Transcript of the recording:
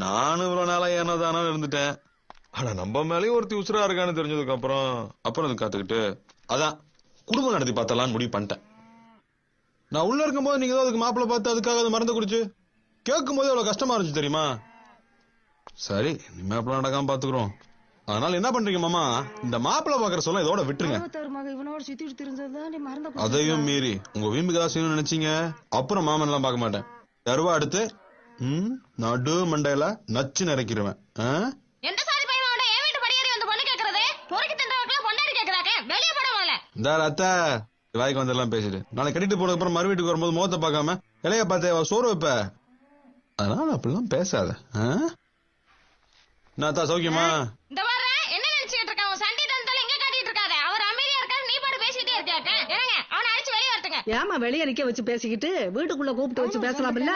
நானும் இவ்வளவு நாளா ஏனதானோ இருந்துட்டேன். ஆனா நம்ம மேலேயும் ஒருத்தி உசுரா இருக்கான்னு தெரிஞ்சதுக்கு அப்புறம் காத்துக்கிட்டு அதான் குடும்பம் நடத்தி பார்த்தலான்னு முடிவு பண்ணிட்டேன். நான் உள்ள இருக்கும் போது நீங்க அதுக்கு மாப்பிள்ள பார்த்து அதுக்காக அதை மறந்து குடிச்சு கேட்கும் போது அவ்வளவு கஷ்டமா இருந்துச்சு தெரியுமா? சரி இனிமே அப்பெல்லாம் நடக்காம பாத்துக்கிறோம். அதனால என்ன பண்றீங்க மாமா, இந்த மாப்பிள்ள பாக்குற சொல்ல இதோட விட்டுருங்க. அதையும் மீறி உங்க வீம்புக்கு ஏதாவது செய்யணும்னு நினைச்சீங்க அப்புறம் மாமன் எல்லாம் பார்க்க மாட்டேன். தருவா அடுத்து நடு மண்டையில நச்சு நிறைக்கிறவன். இந்த அத்தை வாய்க்கு வந்தெல்லாம் பேசிட்டு நாளைக்கு கட்டிட்டு போனதுக்கு அப்புறம் மறு வீட்டுக்கு வரும்போது முகத்தை பார்க்காம இலைய பார்த்து சோறு வைப்ப. அதனால அப்படிலாம் பேசாத. நான் தான் சௌக்கியமா? ஏமா வெளியே நிக்க வச்சு பேசிக்கிட்டு வீட்டுக்குள்ள கூப்பிட்டு வச்சு பேசலாம் இல்ல?